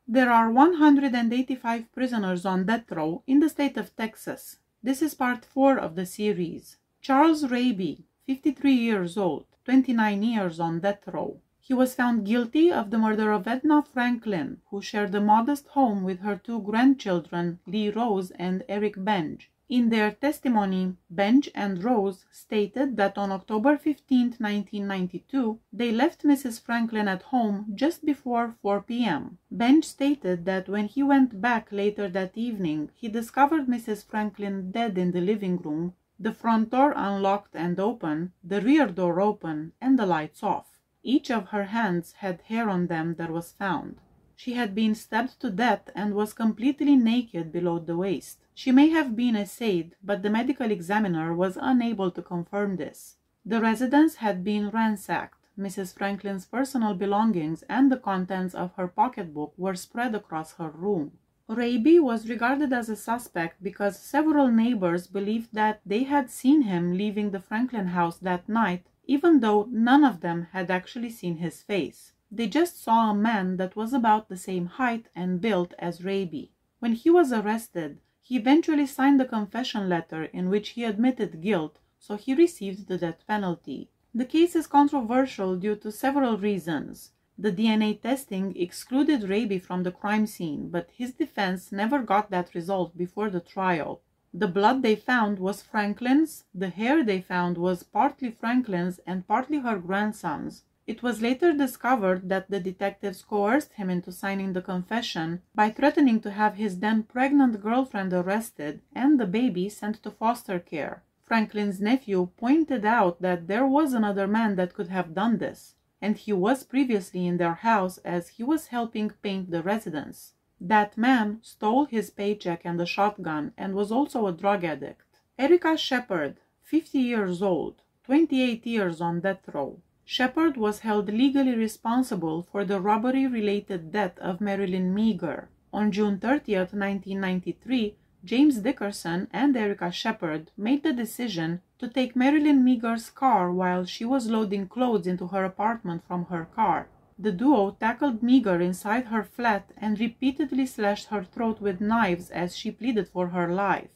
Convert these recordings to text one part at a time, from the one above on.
There are 185 prisoners on death row in the state of Texas. This is part 4 of the series. Charles RABY, 53 years old, 29 years on death row. He was found guilty of the murder of Edna Franklin, who shared a modest home with her 2 grandchildren, Lee Rose and Eric Benj. In their testimony, Benj and Rose stated that on October 15, 1992, they left Mrs. Franklin at home just before 4 p.m. Benj stated that when he went back later that evening, he discovered Mrs. Franklin dead in the living room, the front door unlocked and open, the rear door open, and the lights off. Each of her hands had hair on them that was found. She had been stabbed to death and was completely naked below the waist. She may have been essayed, but the medical examiner was unable to confirm this. The residence had been ransacked. Mrs. Franklin's personal belongings and the contents of her pocketbook were spread across her room. RABY was regarded as a suspect because several neighbors believed that they had seen him leaving the Franklin house that night, even though none of them had actually seen his face. They just saw a man that was about the same height and build as RABY. When he was arrested, he eventually signed a confession letter in which he admitted guilt, so he received the death penalty. The case is controversial due to several reasons. The DNA testing excluded RABY from the crime scene, but his defense never got that result before the trial. The blood they found was Franklin's, the hair they found was partly Franklin's and partly her grandson's. It was later discovered that the detectives coerced him into signing the confession by threatening to have his then pregnant girlfriend arrested and the baby sent to foster care. Franklin's nephew pointed out that there was another man that could have done this, and he was previously in their house as he was helping paint the residence. That man stole his paycheck and a shotgun and was also a drug addict. Erica Sheppard, 50 years old, 28 years on death row. Sheppard was held legally responsible for the robbery-related death of Marilyn Meagher. On June 30, 1993, James Dickerson and Erica Sheppard made the decision to take Marilyn Meagher's car while she was loading clothes into her apartment from her car. The duo tackled Meagher inside her flat and repeatedly slashed her throat with knives as she pleaded for her life.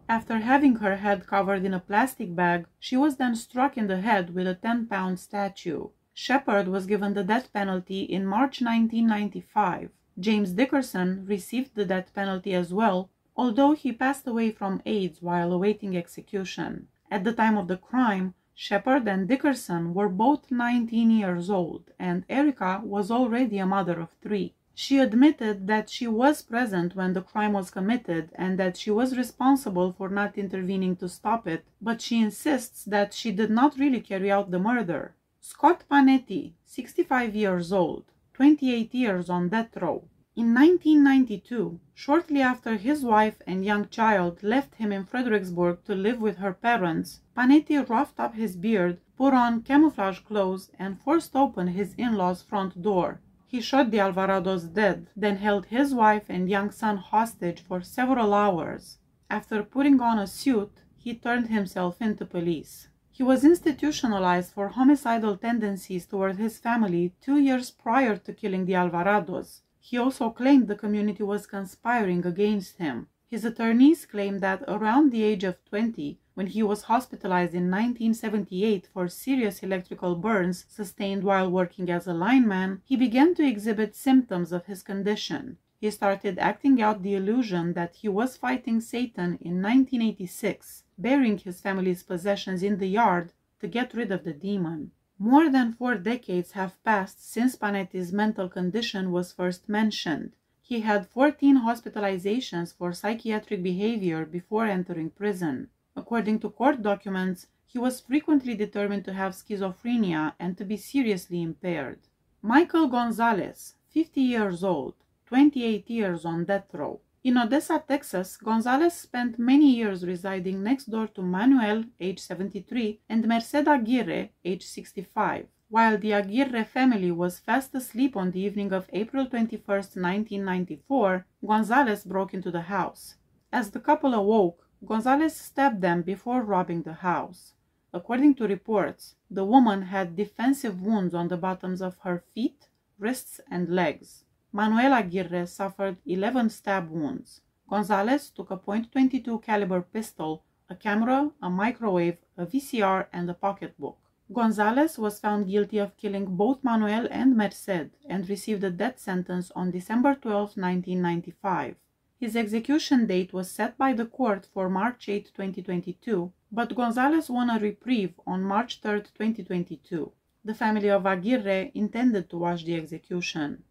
After having her head covered in a plastic bag, she was then struck in the head with a 10-pound statue. Sheppard was given the death penalty in March 1995. James Dickerson received the death penalty as well, although he passed away from AIDS while awaiting execution. At the time of the crime, Sheppard and Dickerson were both 19 years old, and Erica was already a mother of 3. She admitted that she was present when the crime was committed and that she was responsible for not intervening to stop it, but she insists that she did not really carry out the murder. Scott PANETTI, 65 years old, 28 years on death row. In 1992, shortly after his wife and young child left him in Fredericksburg to live with her parents, PANETTI roughed up his beard, put on camouflage clothes, and forced open his in-laws' front door. He shot the Alvarados dead, then held his wife and young son hostage for several hours. After putting on a suit, he turned himself into police. He was institutionalized for homicidal tendencies toward his family 2 years prior to killing the Alvarados. He also claimed the community was conspiring against him. His attorneys claimed that around the age of 20, when he was hospitalized in 1978 for serious electrical burns sustained while working as a lineman, he began to exhibit symptoms of his condition. He started acting out the illusion that he was fighting Satan in 1986, burying his family's possessions in the yard to get rid of the demon. More than 4 decades have passed since Panetti's mental condition was first mentioned. He had 14 hospitalizations for psychiatric behavior before entering prison. According to court documents, he was frequently determined to have schizophrenia and to be seriously impaired. Michael Gonzalez, 50 years old, 28 years on death row. In Odessa, Texas, Gonzalez spent many years residing next door to Manuel, age 73, and Merced Aguirre, age 65. While the Aguirre family was fast asleep on the evening of April 21, 1994, Gonzalez broke into the house. As the couple awoke, Gonzalez stabbed them before robbing the house. According to reports, the woman had defensive wounds on the bottoms of her feet, wrists, and legs. Manuel Aguirre suffered 11 stab wounds. Gonzales took a .22 caliber pistol, a camera, a microwave, a VCR, and a pocketbook. Gonzales was found guilty of killing both Manuel and Merced and received a death sentence on December 12, 1995. His execution date was set by the court for March 8, 2022, but Gonzales won a reprieve on March 3, 2022. The family of Aguirre intended to watch the execution.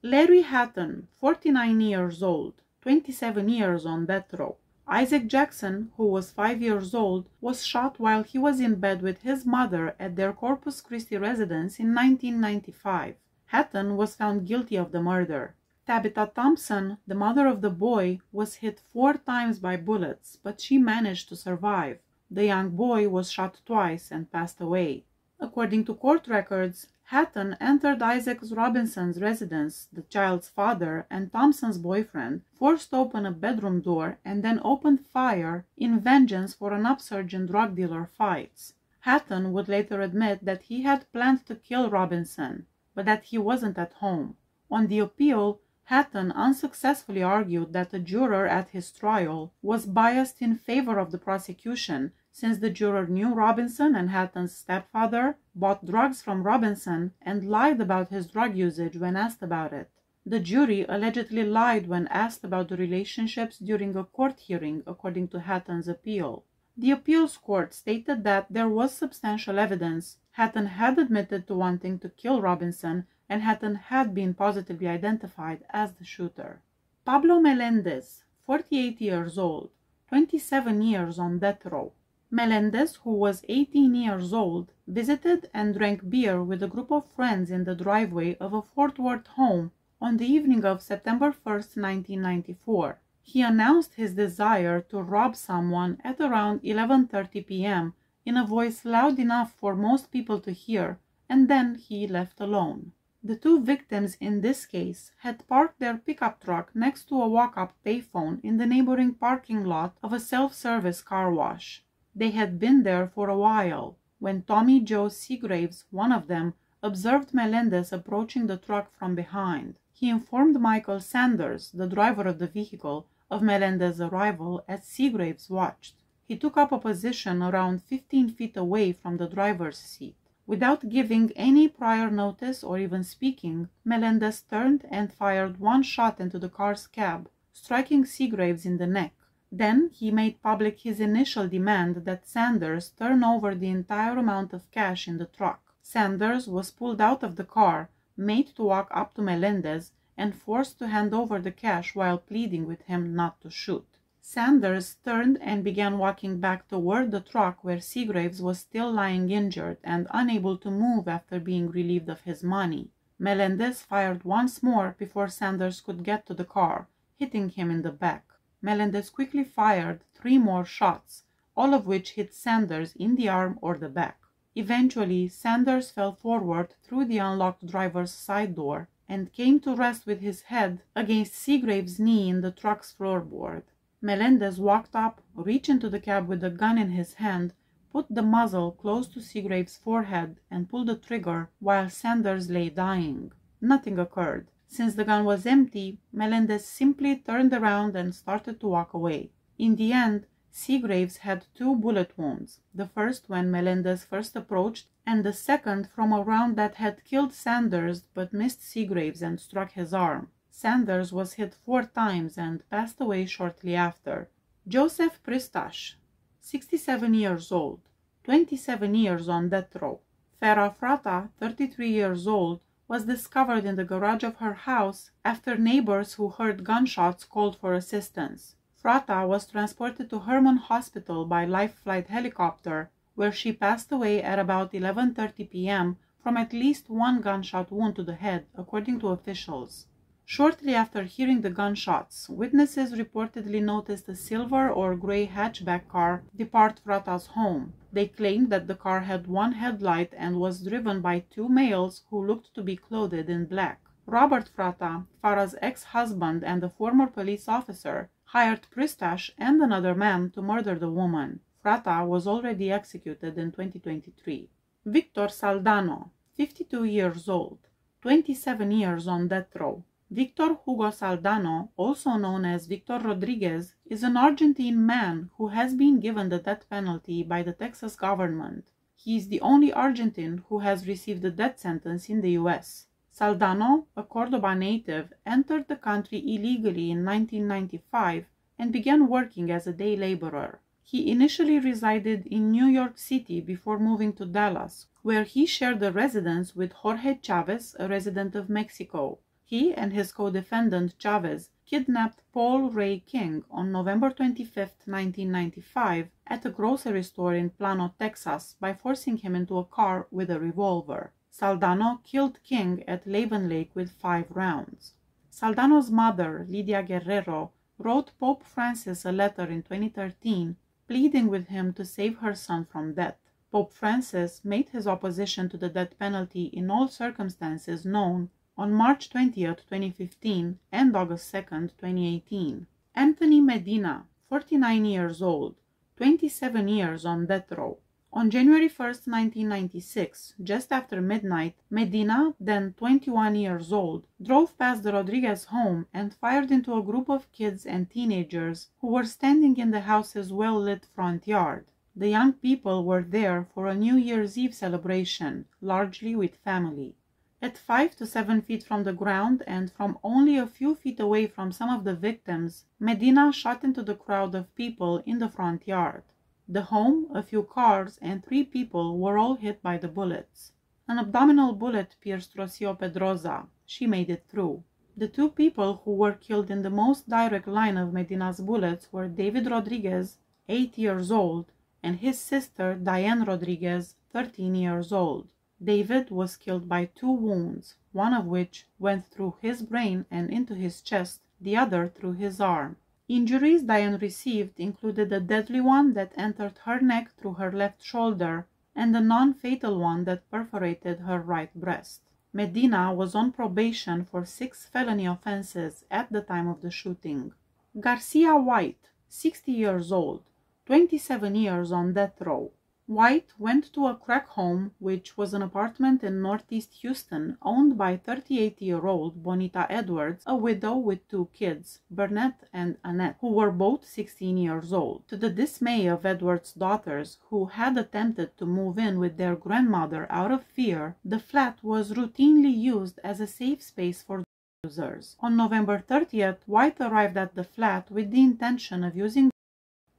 Larry Hatten, 49 years old, 27 years on death row. Isaac Jackson, who was 5 years old, was shot while he was in bed with his mother at their Corpus Christi residence in 1995. Hatten was found guilty of the murder. Tabitha Thompson, the mother of the boy, was hit 4 times by bullets, but she managed to survive. The young boy was shot twice and passed away. According to court records, Hatten entered Isaac Robinson's residence, the child's father and Thompson's boyfriend, forced open a bedroom door, and then opened fire in vengeance for an upsurge in drug dealer fights. Hatten would later admit that he had planned to kill Robinson, but that he wasn't at home. On the appeal, Hatten unsuccessfully argued that a juror at his trial was biased in favor of the prosecution, since the juror knew Robinson and Hatton's stepfather, bought drugs from Robinson, and lied about his drug usage when asked about it. The jury allegedly lied when asked about the relationships during a court hearing, according to Hatton's appeal. The appeals court stated that there was substantial evidence. Hatten had admitted to wanting to kill Robinson, and Hatten had been positively identified as the shooter. Pablo Melendez, 48 years old, 27 years on death row. Melendez, who was 18 years old, visited and drank beer with a group of friends in the driveway of a Fort Worth home on the evening of September 1, 1994. He announced his desire to rob someone at around 11:30 p.m. in a voice loud enough for most people to hear, and then he left alone. The 2 victims in this case had parked their pickup truck next to a walk-up payphone in the neighboring parking lot of a self-service car wash. They had been there for a while, when Tommy Joe Seagraves, one of them, observed Melendez approaching the truck from behind. He informed Michael Sanders, the driver of the vehicle, of Melendez's arrival as Seagraves watched. He took up a position around 15 feet away from the driver's seat. Without giving any prior notice or even speaking, Melendez turned and fired 1 shot into the car's cab, striking Seagraves in the neck. Then he made public his initial demand that Sanders turn over the entire amount of cash in the truck. Sanders was pulled out of the car, made to walk up to Melendez, and forced to hand over the cash while pleading with him not to shoot. Sanders turned and began walking back toward the truck where Seagraves was still lying injured and unable to move after being relieved of his money. Melendez fired once more before Sanders could get to the car, hitting him in the back. Melendez quickly fired 3 more shots, all of which hit Sanders in the arm or the back. Eventually, Sanders fell forward through the unlocked driver's side door and came to rest with his head against Seagraves' knee in the truck's floorboard. Melendez walked up, reached into the cab with a gun in his hand, put the muzzle close to Seagraves' forehead, and pulled the trigger while Sanders lay dying. Nothing occurred. Since the gun was empty, Melendez simply turned around and started to walk away. In the end, Seagraves had 2 bullet wounds, the first when Melendez first approached, and the second from a round that had killed Sanders but missed Seagraves and struck his arm. Sanders was hit 4 times and passed away shortly after. Joseph Pristash, 67 years old, 27 years on death row. Farah Frata, 33 years old, was discovered in the garage of her house after neighbors who heard gunshots called for assistance. Frata was transported to Herman Hospital by Life Flight helicopter, where she passed away at about 11:30 p.m. from at least 1 gunshot wound to the head, according to officials. Shortly after hearing the gunshots, witnesses reportedly noticed a silver or gray hatchback car depart Frata's home. They claimed that the car had 1 headlight and was driven by 2 males who looked to be clothed in black. Robert Frata, Farah's ex-husband and a former police officer, hired Pristash and another man to murder the woman. Frata was already executed in 2023. Victor Saldano, 52 years old, 27 years on death row. Victor Hugo Saldano, also known as Victor Rodriguez, is an Argentine man who has been given the death penalty by the Texas government. He is the only Argentine who has received a death sentence in the US. Saldano, a Cordoba native, entered the country illegally in 1995 and began working as a day laborer. He initially resided in New York City before moving to Dallas, where he shared a residence with Jorge Chavez, a resident of Mexico. He and his co-defendant Chavez kidnapped Paul Ray King on November 25, 1995, at a grocery store in Plano, Texas, by forcing him into a car with a revolver. Saldano killed King at Laven Lake with 5 rounds. Saldano's mother, Lydia Guerrero, wrote Pope Francis a letter in 2013 pleading with him to save her son from death. Pope Francis made his opposition to the death penalty in all circumstances known on March 20, 2015 and August 2, 2018. Anthony Medina, 49 years old, 27 years on death row. On January 1, 1996, just after midnight, Medina, then 21 years old, drove past the Rodriguez home and fired into a group of kids and teenagers who were standing in the house's well-lit front yard. The young people were there for a New Year's Eve celebration, largely with family. At 5 to 7 feet from the ground and from only a few feet away from some of the victims, Medina shot into the crowd of people in the front yard. The home, a few cars, and 3 people were all hit by the bullets. An abdominal bullet pierced Rocio Pedroza. She made it through. The 2 people who were killed in the most direct line of Medina's bullets were David Rodriguez, 8 years old, and his sister Diane Rodriguez, 13 years old. David was killed by 2 wounds, one of which went through his brain and into his chest, the other through his arm. Injuries Diane received included a deadly one that entered her neck through her left shoulder and a non-fatal one that perforated her right breast. Medina was on probation for 6 felony offenses at the time of the shooting. Garcia White, 60 years old, 27 years on death row. White went to a crack home, which was an apartment in northeast Houston owned by 38-year-old Bonita Edwards, a widow with 2 kids, Burnett and Annette, who were both 16 years old. To the dismay of Edwards' daughters, who had attempted to move in with their grandmother out of fear, the flat was routinely used as a safe space for users. On November 30th, White arrived at the flat with the intention of using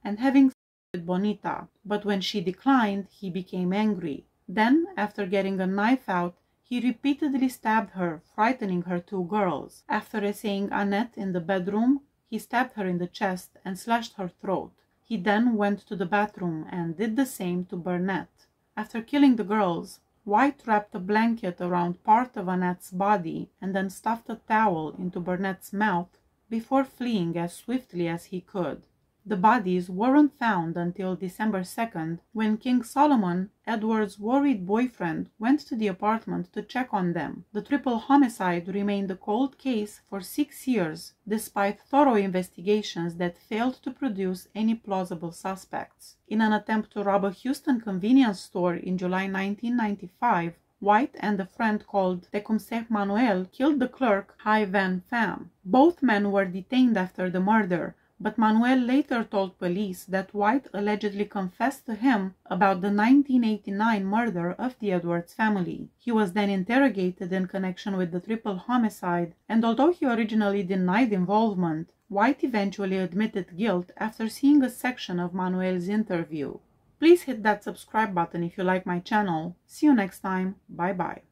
and having with Bonita, but when she declined, he became angry. Then, after getting a knife out, he repeatedly stabbed her, frightening her 2 girls. After essaying Annette in the bedroom, he stabbed her in the chest and slashed her throat. He then went to the bathroom and did the same to Burnett. After killing the girls, White wrapped a blanket around part of Annette's body and then stuffed a towel into Burnett's mouth before fleeing as swiftly as he could. The bodies weren't found until December 2nd, when King Solomon, Edward's worried boyfriend, went to the apartment to check on them. The triple homicide remained a cold case for 6 years, despite thorough investigations that failed to produce any plausible suspects. In an attempt to rob a Houston convenience store in July 1995, White and a friend called Tecumseh Manuel killed the clerk Hai Van Pham. Both men were detained after the murder, but Manuel later told police that White allegedly confessed to him about the 1989 murder of the Edwards family. He was then interrogated in connection with the triple homicide, and although he originally denied involvement, White eventually admitted guilt after seeing a section of Manuel's interview. Please hit that subscribe button if you like my channel. See you next time. Bye bye.